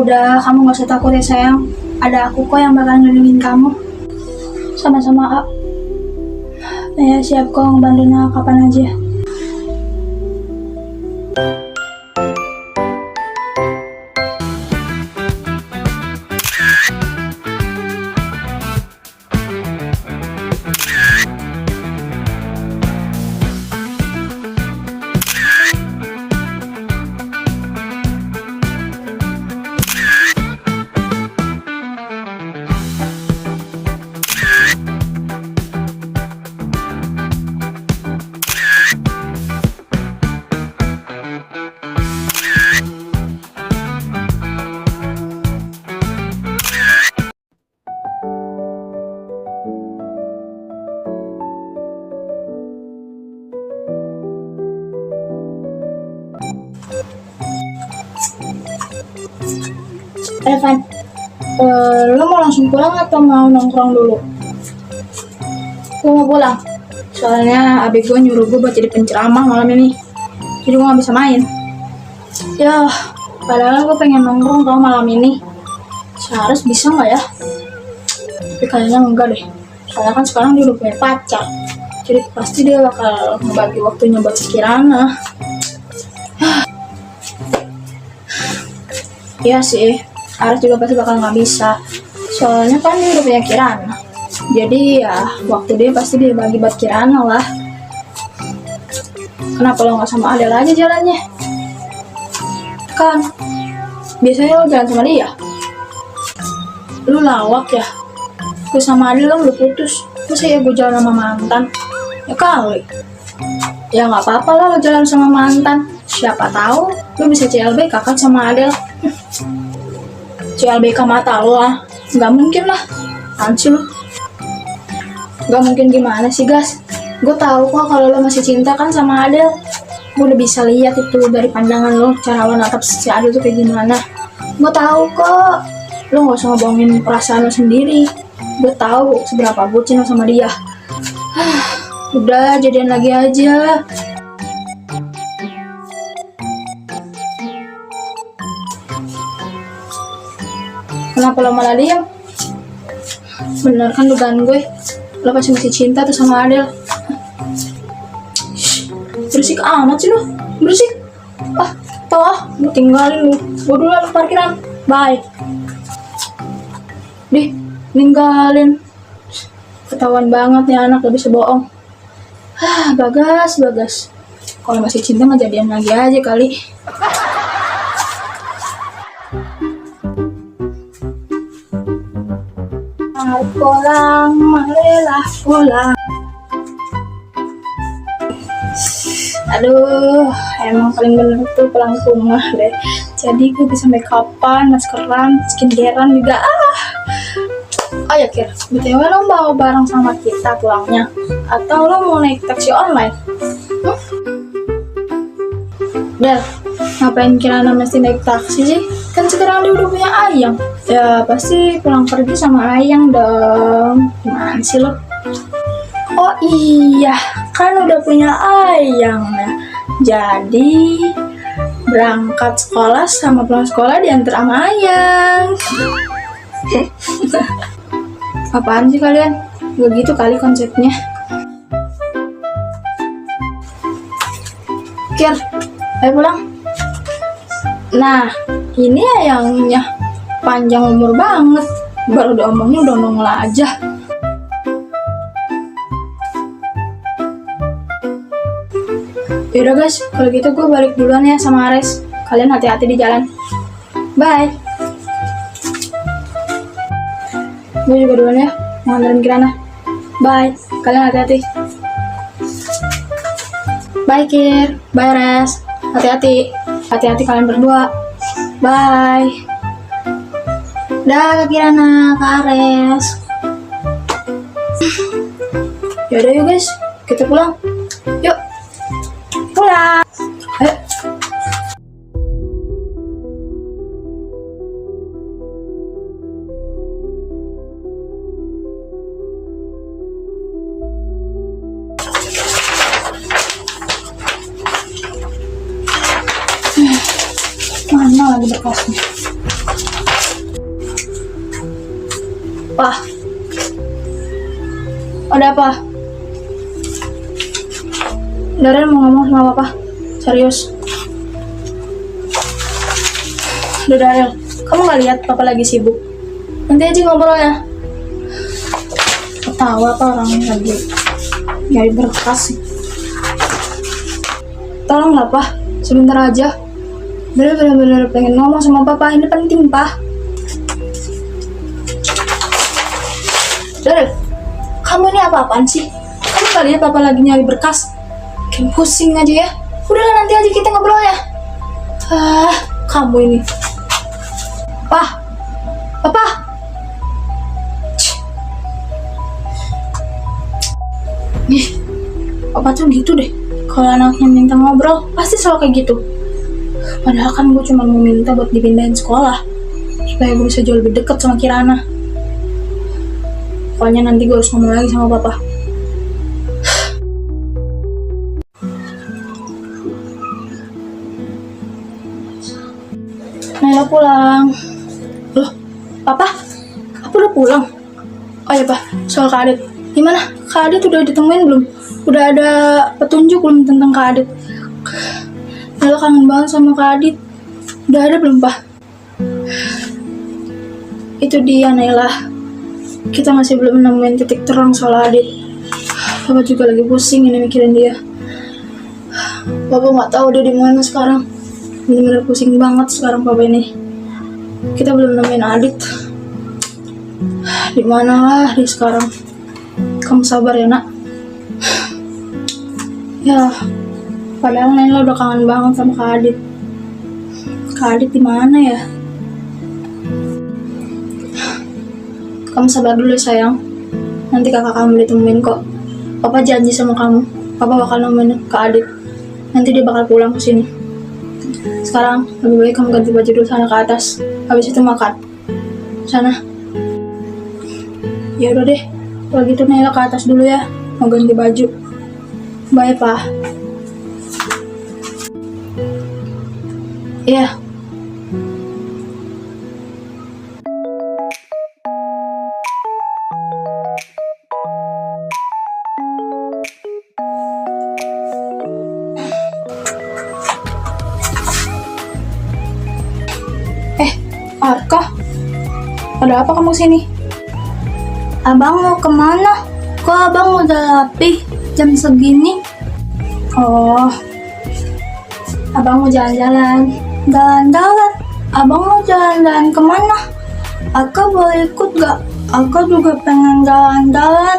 Udah, kamu gak usah takut ya sayang. Ada aku kok yang bakal ngelindungin kamu. Sama-sama, A. Ya, siap kok ngebantuin A kapan aja. Evan, lo mau langsung pulang atau mau nongkrong dulu? Gue mau pulang, soalnya abis gue nyuruh gue buat jadi penceramah malam ini, jadi gue gak bisa main. Ya, padahal gue pengen nongkrong tau malam ini. Seharus bisa gak ya? Tapi kayaknya enggak deh, soalnya kan sekarang dia udah punya pacar, jadi pasti dia bakal ngebagi waktunya buat si Kirana. Iya sih, Ares juga pasti bakal nggak bisa, soalnya kan dia udah punya Kirana. Jadi ya waktu dia pasti dia bagi buat Kirana lah. Kenapa lo nggak sama Adel aja jalannya? Kan biasanya lo jalan sama dia. Lu lawak ya? Gue sama Adel lo udah putus, masa ya gue jalan sama mantan? Ya kali. Ya nggak apa-apa lah lo jalan sama mantan. Siapa tahu lo bisa CLBK kan sama Adel. CLBK mata lo lah, nggak mungkin lah. Anci lo, nggak mungkin gimana sih gas? Gue tahu kok kalau lo masih cinta kan sama Adel. Gue udah bisa lihat itu dari pandangan lo, cara lo natap si Adel tuh kayak gimana. Gue tahu kok, lo nggak usah ngebohongin perasaan lo sendiri. Gue tahu seberapa bucin lo sama dia. Udah jadian lagi aja. Kenapa lo malah diam? Bener kan dugaan gue, lo pasti masih cinta tuh sama Adel. Berisik amat sih lo, berisik. Tau gue tinggalin lo. Gue duluan ke parkiran, bye. Ninggalin. Ketahuan banget nih anak, gak bisa bohong. Bagas. Kalau masih cinta mah jadian lagi aja kali. Pulang, marilah pulang. Aduh, emang paling bener tuh pulang ke rumah deh. Jadi gue bisa make upan, maskeran, skincarean juga. Oh ya Kir, BTW lo mau bareng sama kita pulangnya? Atau lo mau naik taksi online? Del, ngapain Kirana mesti naik taksi sih? Kan sekarang dia udah punya Ayang. Ya pasti pulang pergi sama Ayang dong. Gimana sih lo? Oh iya, kan udah punya Ayang ya. Jadi berangkat sekolah sama pulang sekolah diantar sama Ayang. Apaan sih kalian? Gak gitu kali konsepnya. Kir, ayo pulang. Nah, ini Ayangnya panjang umur banget. Baru diomongnya udah nongol aja. Yaudah guys, kalau gitu gue balik duluan ya sama Ares. Kalian hati-hati di jalan. Bye. Gue juga duluan ya, mau nganterin Kirana. Bye, kalian hati-hati. Bye Kir, bye Ares. Hati-hati. Hati-hati kalian berdua. Bye. Dah Kak Kirana, Kak Ares. Yaudah yuk guys, kita pulang. Yuk. Pulang. Ayo. Mana lagi berkasnya? Pak, ada apa? Darren mau ngomong sama papa. Serius. Udah Darren, kamu gak lihat papa lagi sibuk? Nanti aja ngobrol ya. Ketawa apa orang lagi nyari berkas sih. Tolonglah Pak, sebentar aja. Bener-bener pengen ngomong sama papa, ini penting Pak. Darren, kamu ini apa-apaan sih? Kamu gak lihat papa lagi nyari berkas? Kayak pusing aja ya. Udahlah nanti aja kita ngobrol ya. Kamu ini. Papa. Ih, papa tuh gitu deh. Kalau anaknya minta ngobrol, pasti selalu kayak gitu. Padahal kan gue cuma mau minta buat dipindahin sekolah, supaya gue bisa jauh lebih deket sama Kirana. Pokoknya nanti gue harus ngomong lagi sama papa. Nailah pulang. Loh, papa udah pulang? Oh ya Pak, soal Kak Adit. Gimana? Kak Adit udah ditemuin belum? Udah ada petunjuk belum tentang Kak Adit? Nailah kangen banget sama Kak Adit. Udah ada belum Pak? Itu dia Nailah. Kita masih belum nemuin titik terang soal Adit. Papa juga lagi pusing ini mikirin dia. Papa nggak tahu dia di mana sekarang. Bener-bener pusing banget sekarang papa ini. Kita belum nemuin Adit. Di mana lah dia sekarang? Kamu sabar ya nak. Ya, padahal Naila udah kangen banget sama Kak Adit. Kak Adit di mana ya? Kamu sabar dulu sayang. Nanti kakak kamu ditemuin kok. Papa janji sama kamu. Papa bakal nemuin Kak Adit. Nanti dia bakal pulang ke sini. Sekarang lebih baik kamu ganti baju dulu sana ke atas. Habis itu makan. Sana. Ya udah deh. Kalau gitu Naila ke atas dulu ya. Mau ganti baju. Bye Pak. Iya. Arka, ada apa kamu sini? Abang mau kemana? Kok abang udah rapi jam segini? Oh, abang mau jalan-jalan. Jalan-jalan? Abang mau jalan-jalan kemana? Arka boleh ikut gak? Arka juga pengen jalan-jalan.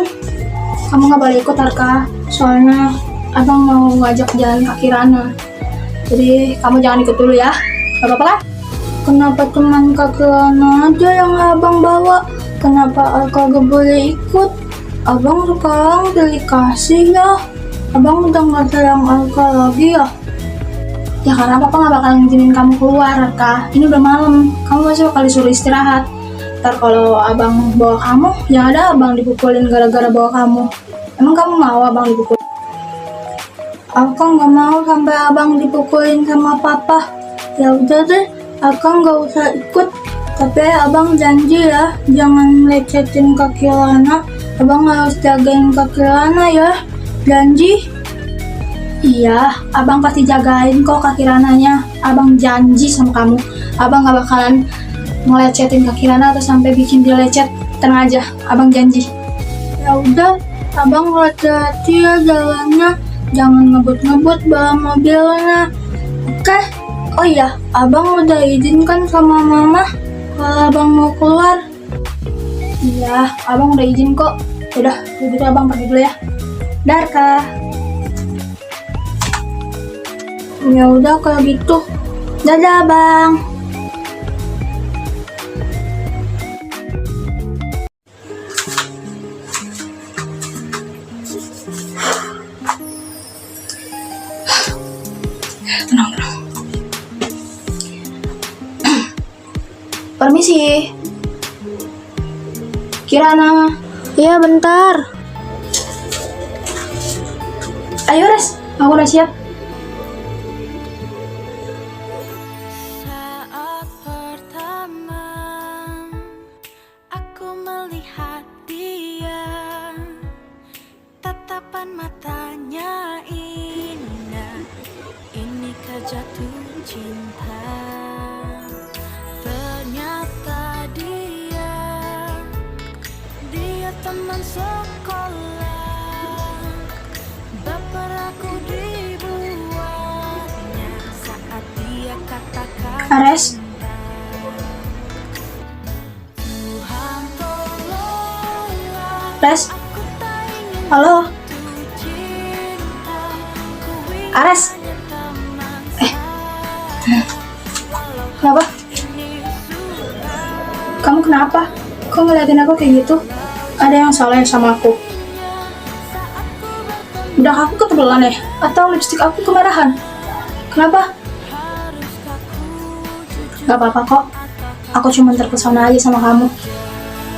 Kamu gak boleh ikut Arka, soalnya abang mau ngajak jalan ke Kirana. Jadi kamu jangan ikut dulu ya. Gak apa-apa kan? Kenapa teman Kak Kirana aja yang abang bawa? Kenapa Arka gak boleh ikut? Abang sekarang udah dikasih ya. Abang udah gak sayang Arka lagi ya. Ya karena papa gak bakal ngizinin kamu keluar Arka. Ini udah malam, kamu masih bakal disuruh istirahat. Ntar kalau abang bawa kamu, yang ada abang dipukulin gara-gara bawa kamu. Emang kamu mau abang dipukul? Arka gak mau sampai abang dipukulin sama papa. Ya udah deh, Arka nggak usah ikut, tapi abang janji ya, jangan lecetin Kak Kirana. Abang harus jagain Kak Kirana ya, janji. Iya, abang pasti jagain kok Kak Kirananya. Abang janji sama kamu, abang nggak bakalan ngelecetin Kak Kirana atau sampai bikin dia lecet. Tenang aja, abang janji. Ya udah, abang hati-hati ya jalannya, jangan ngebut-ngebut bawa mobilnya, oke? Oh iya, abang udah izinkan sama mama kalau abang mau keluar. Iya, abang udah izin kok. Udah, begitu abang pergi dulu ya. Darka. Ya udah kalau gitu. Dadah bang. Tenang. Permisi. Kirana. Iya bentar. Ayo Res, aku udah siap. Saat pertama matanya indah, inikah jatuh cinta? Ternyata dia teman sekolah, baper aku dibuatnya saat dia katakan Ares, Tuhan tolonglah, Res, aku tak ingin halo, cinta, ku ingin Ares. hanya teman Kenapa? ini sudah. Kamu kenapa? Kok ngeliatin aku kayak gitu? Ada yang salah ya sama aku? Bedak aku ketebelan ya? Atau lipstik aku kemerahan? Kenapa? Gak apa-apa kok. Aku cuma terpesona aja sama kamu.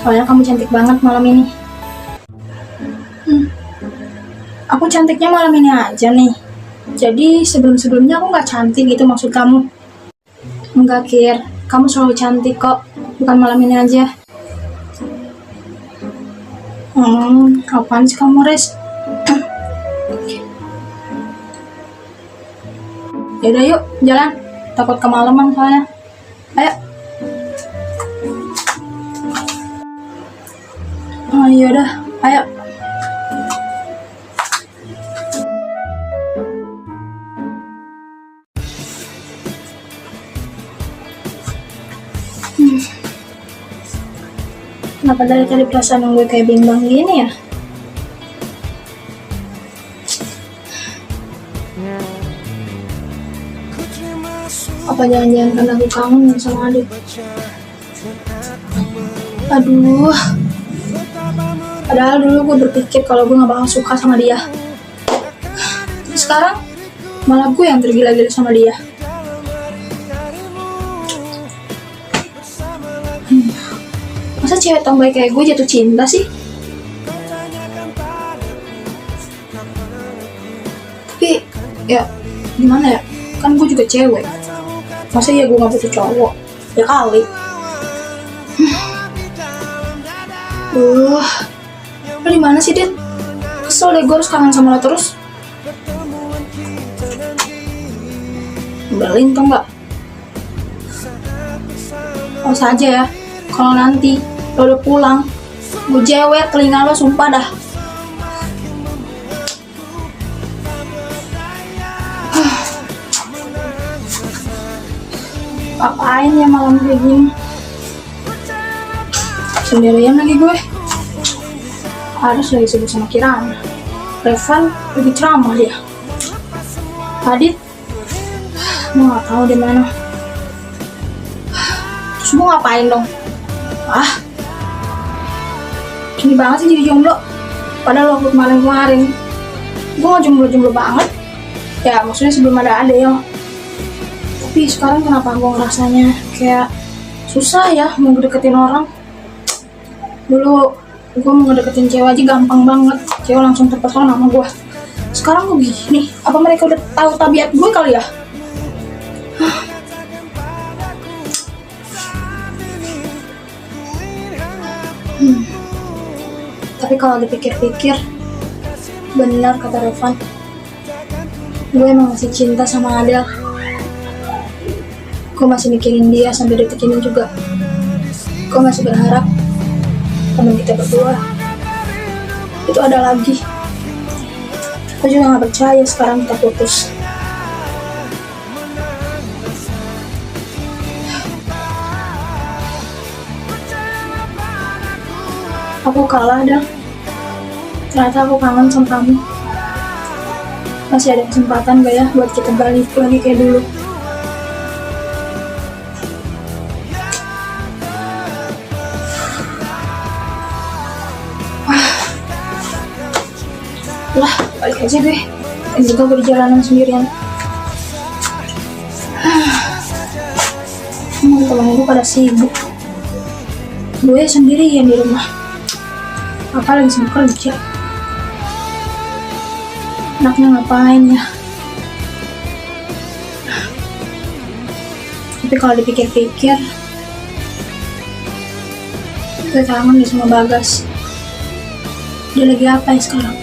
Soalnya kamu cantik banget malam ini. Aku cantiknya malam ini aja nih. Jadi sebelum-sebelumnya aku gak cantik gitu maksud kamu? Enggak, Kir. Kamu selalu cantik kok. Bukan malam ini aja. Apaan sih kamu, Res? Yaudah yuk, jalan. Takut kemalaman soalnya. Ayo. Oh yaudah, ayo. Kenapa dari tadi perasaan gue kayak bimbang gini ya? Apa jangan-jangan karena aku kangen sama Adit? Aduh. Padahal dulu gue berpikir kalau gue gak bakal suka sama dia. Sekarang malah gue yang tergila-gila sama dia. Masa cewek tomboy kayak gue jatuh cinta sih? Tapi ya gimana ya? Kan gue juga cewek. Masa ya gue gak butuh cowok? Ya kali. Lo dimana sih, Dit? Kesel deh gue harus kangen sama lo terus. Belin tau gak? Awas aja ya, kalau nanti lo udah pulang, gue jewet telinga lo, sumpah dah. Apain ya malam kayak gini? Sendirian lagi gue. Harus lagi sibuk sama Kirana. Revan lagi ceramah dia. Adit, gue gak tahu di mana. Terus gue ngapain dong? Gini banget sih jadi jomblo. Padahal waktu kemarin gue gak jomblo-jomblo banget. Ya maksudnya sebelum ada Adel. Tapi sekarang kenapa gue ngerasanya kayak susah ya mau ngedeketin orang. Dulu gue mau ngedeketin cewek aja gampang banget, cewek langsung terpesona sama gue. Sekarang kok gini? Apa mereka udah tahu tabiat gue kali ya? Tapi kalau dipikir-pikir, benar kata Revan, gue emang masih cinta sama Adel. Gue masih mikirin dia sampai detik ini juga. Gue masih berharap teman kita berdua itu ada lagi. Gue juga gak percaya sekarang kita putus. Aku kalah, Del. Ternyata aku kangen sama kamu. Masih ada kesempatan gak ya buat kita balik lagi kayak dulu? Lah, balik aja gue. Dan juga gue di jalanan sendirian. Temen gue pada sibuk. Gue sendirian di rumah. Papa lagi sibuk kerja. Anaknya ngapain ya? Tapi kalau dipikir-pikir, gue kangen nih sama Bagas. Dia lagi apa ya sekarang?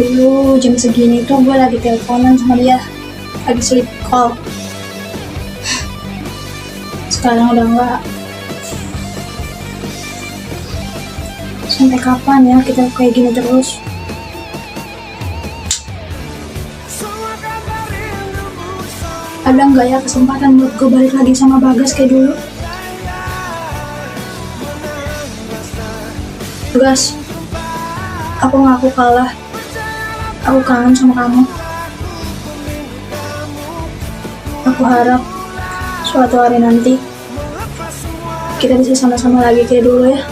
Dulu jam segini tuh gue lagi teleponan sama dia, lagi sleep call. Sekarang udah enggak. Sampai kapan ya kita kayak gini terus? Ada nggak ya kesempatan buat gue balik lagi sama Bagas kayak dulu? Bagas, aku ngaku kalah. Aku kangen sama kamu. Aku harap suatu hari nanti kita bisa sama-sama lagi kayak dulu ya.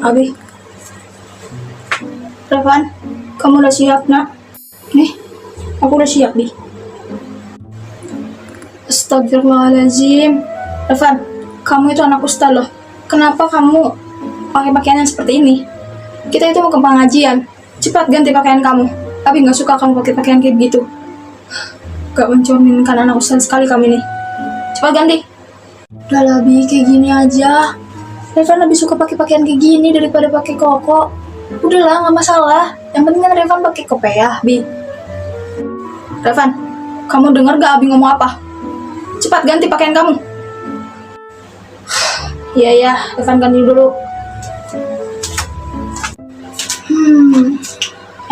Abi, Revan, kamu udah siap nak? Nih, aku udah siap Bi. Astagfirullahaladzim. Revan, kamu itu anak ustaz loh. Kenapa kamu pakai pakaian yang seperti ini? Kita itu mau ke pengajian. Cepat ganti pakaian kamu. Abi nggak suka kamu pakai pakaian kayak begitu. Gak mencerminkan anak ustaz sekali kami nih. Cepat ganti. Udah lah Bi, kayak gini aja. Revan lebih suka pakai pakaian kayak gini daripada pakai koko. Udahlah, nggak masalah. Yang penting kan Revan pakai kopiah, Bi. Revan, kamu dengar gak Abi ngomong apa? Cepat ganti pakaian kamu. Iya ya, Revan ganti dulu.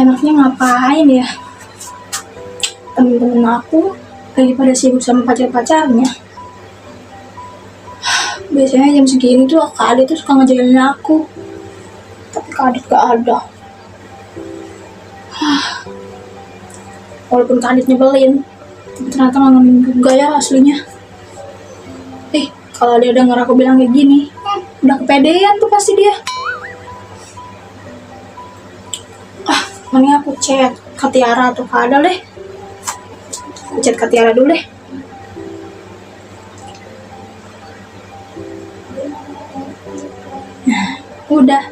Enaknya ngapain ya? Temen-temen aku lagi pada sibuk sama pacar-pacarnya. Biasanya jam segini tuh Kak Adit tuh suka ngejailin aku. Tapi Kak Adit gak ada. Walaupun Kak Adit nyebelin, tapi ternyata ngangenin juga ya aslinya. Kalau dia denger aku bilang kayak gini, udah kepedean tuh pasti dia. Mending aku chat Kak Tiara atau Kak Adel deh. Aku chat Kak Tiara dulu deh. Udah,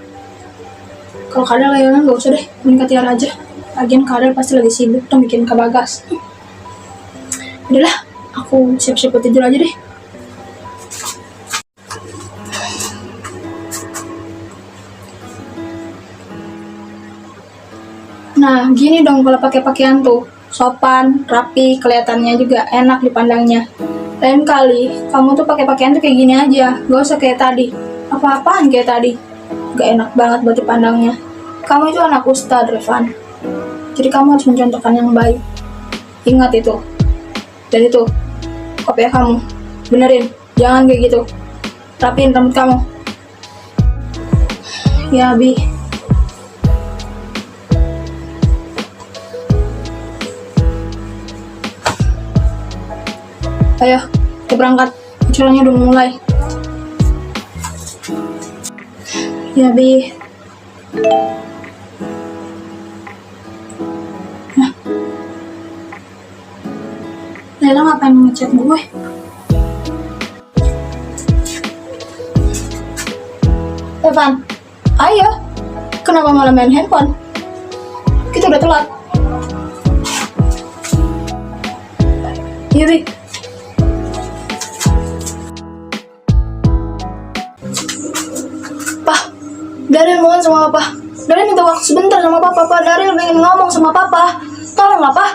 kalau Kadal layarnya nggak usah deh, mending Kak Tiara aja. Lagian Kadal pasti lagi sibuk tuh bikin Kak Bagas. Udahlah, aku siap-siap buat tidur aja deh. Nah, gini dong kalau pakai pakaian tuh, sopan, rapi, kelihatannya juga enak dipandangnya. Lain kali, kamu tuh pakai pakaian tuh kayak gini aja, gak usah kayak tadi. Apa-apaan kayak tadi. Gak enak banget buat dipandangnya. Kamu itu anak ustad, Revan. Jadi kamu harus mencontohkan yang baik. Ingat itu. Dan itu, kopiah kamu. Benerin, jangan kayak gitu. Rapiin rambut kamu. Ya, Bi. Ayo, kita berangkat. Acaranya udah mulai. Ya, Bi. Nah. Lela ngapain ngechat gue? Evan, ayo. Kenapa malah main handphone? Kita udah telat. Iya, Bi. Daryl mohon sama papa. Daryl minta waktu sebentar sama papa. Daryl pengen ngomong sama papa. Tolonglah, Pak.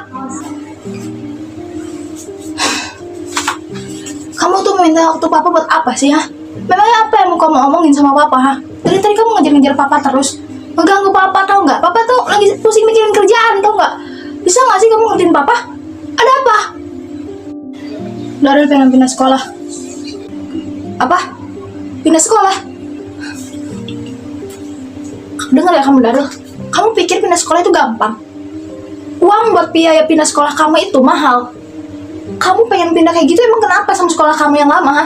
Kamu tuh minta waktu papa buat apa sih, ha? Memangnya apa yang mau kamu omongin sama papa, ha? Dari tadi kamu ngejar-ngejar papa terus. Mengganggu papa, tau nggak? Papa tuh lagi pusing mikirin kerjaan, tau nggak? Bisa nggak sih kamu ngertiin papa? Ada apa? Daryl pengen pindah sekolah. Apa? Pindah sekolah? Dengar ya kamu, Daryl. Kamu pikir pindah sekolah itu gampang? Uang buat biaya pindah sekolah kamu itu mahal. Kamu pengen pindah kayak gitu emang kenapa sama sekolah kamu yang lama, ha?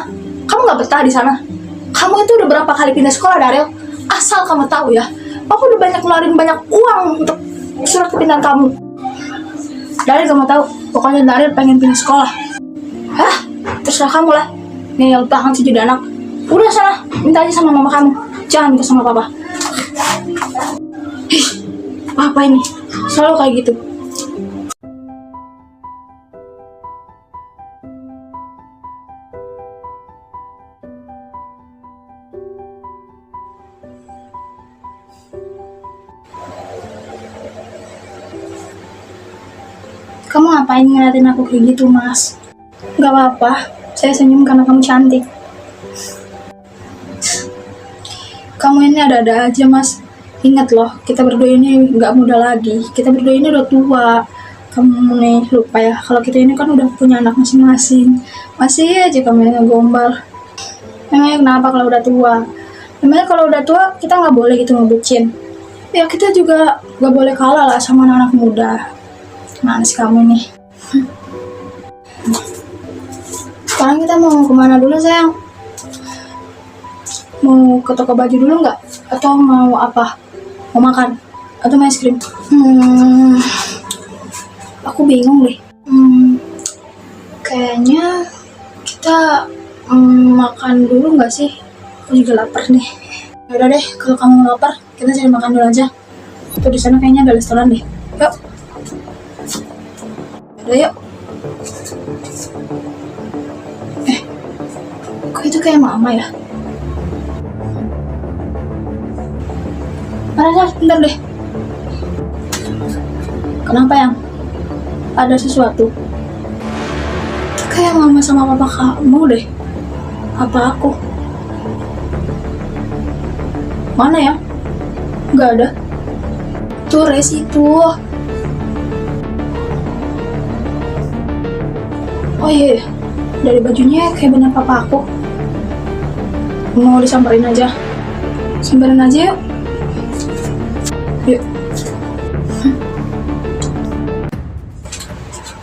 Kamu nggak betah di sana? Kamu itu udah berapa kali pindah sekolah, Daryl? Asal kamu tahu ya, Papa udah ngeluarin banyak uang untuk surat kepindahan kamu. Daryl kamu tahu, pokoknya Daryl pengen pindah sekolah. Hah? Terserah kamu lah. Nih yang tahan sih jadi anak. Udah sana, minta aja sama mama kamu. Jangan minta sama papa. Papa ini selalu kayak gitu. Kamu ngapain ngeliatin aku kayak gitu, Mas? Gak apa-apa, saya senyum karena kamu cantik. Kamu ini ada-ada aja, Mas. Ingat loh, kita berdua ini gak muda lagi. Kita berdua ini udah tua. Kamu nih lupa ya, kalau kita ini kan udah punya anak masing-masing. Masih aja kamu yang ngegombal. Memangnya kenapa kalau udah tua? Memangnya kalau udah tua, kita gak boleh gitu ngebucin. Ya kita juga gak boleh kalah lah sama anak muda. Mana sih kamu nih? Sekarang kita mau kemana dulu sayang? Mau ke toko baju dulu nggak? Atau mau apa? Mau makan? Atau mau es krim? Aku bingung deh. Kayaknya kita makan dulu nggak sih? Aku juga lapar nih. Yaudah deh, kalau kamu lapar, kita cari makan dulu aja. Tuh di sana kayaknya ada restoran deh. Yuk. Udah yuk. Kok itu kayak mama ya? Mana, bentar deh. Kenapa yang? Ada sesuatu? Kayak mama sama papa kamu deh. Apa aku? Mana ya? Nggak ada. Tuh Res itu. Oh iya, dari bajunya kayak bener papa aku. Mau disamperin aja. Samperin aja yuk. Yuk.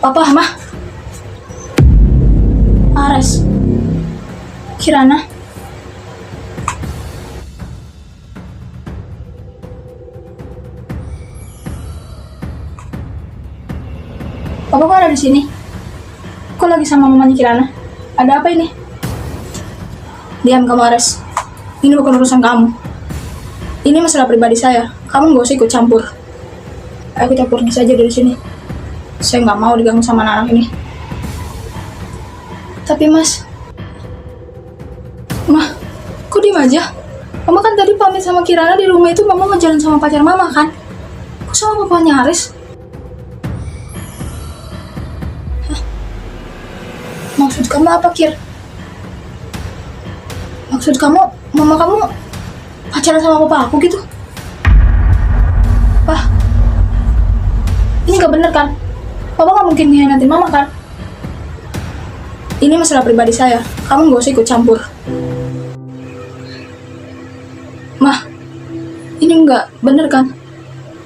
Papa, Mah. Ares. Kirana. Papa kok ada di sini? Kok lagi sama mamanya Kirana? Ada apa ini? Diam kamu Ares. Ini bukan urusan kamu. Ini masalah pribadi saya. Kamu gak usah ikut campur. Ayo kita pergi saja dari sini. Saya nggak mau diganggu sama anak ini. Tapi Mas, Mah, kok diem aja? Mama kan tadi pamit sama Kirana di rumah itu. Mama ngejalan sama pacar Mama kan? Kok sama papanya Ares? Maksud kamu apa, Kir? Maksud kamu, mama kamu pacaran sama papa aku gitu? Pah, ini gak bener kan? Papa gak mungkin ngehianatin mama kan? Ini masalah pribadi saya. Kamu gak usah ikut campur. Mah, ini gak bener kan?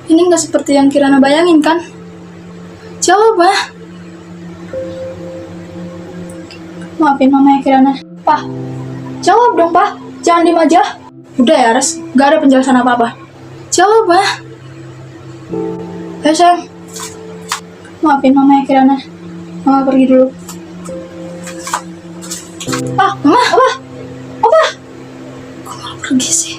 Ini gak seperti yang Kirana bayangin kan? Jawab, Mah. Maafin mama ya Kirana. Pak, jawab dong Pak. Jangan diem aja. Udah ya Res, gak ada penjelasan apa-apa. Jawab Pak. Ayo sayang. Maafin mama ya Kirana. Mama pergi dulu. Pak, Mama, apa? Kok malah pergi sih?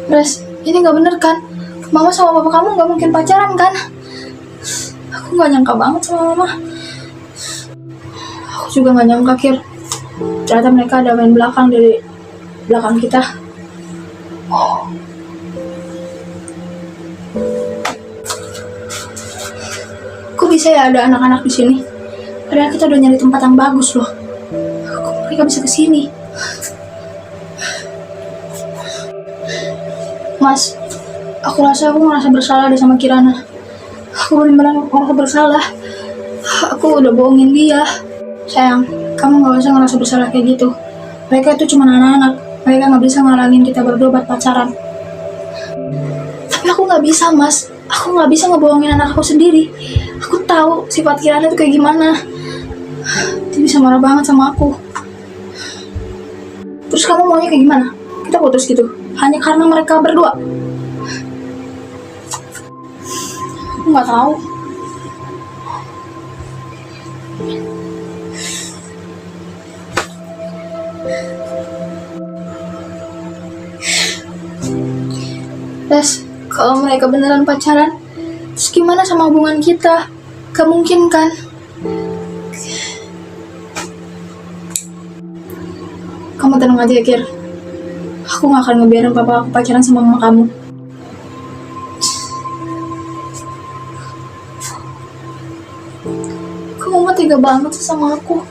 Res, ini gak bener kan? Mama sama papa kamu gak mungkin pacaran kan? Aku gak nyangka banget sama mama. Aku juga gak nyangka, Kir. Ternyata mereka ada main belakang dari belakang kita. Kok bisa ya ada anak-anak di sini? Padahal kita udah nyari tempat yang bagus loh. Kok mereka bisa kesini? Mas, aku ngerasa bersalah deh sama Kirana. Aku benar-benar ngerasa bersalah. Aku udah bohongin dia. Sayang, kamu gak usah ngerasa bersalah kayak gitu. Mereka itu cuma anak-anak. Mereka gak bisa ngalangin kita berdua buat pacaran. Tapi aku gak bisa, Mas. Aku gak bisa ngebohongin anak aku sendiri. Aku tahu sifat Kirana itu kayak gimana. Dia bisa marah banget sama aku. Terus kamu maunya kayak gimana? Kita putus gitu? Hanya karena mereka berdua? Aku nggak tahu. Terus, kalau mereka beneran pacaran, terus gimana sama hubungan kita? Gak mungkin kan? Kamu tenang aja ya, Kir. Aku Aku gak akan ngebiarin papa aku pacaran sama mama kamu. Kamu mah tega banget sih sama aku.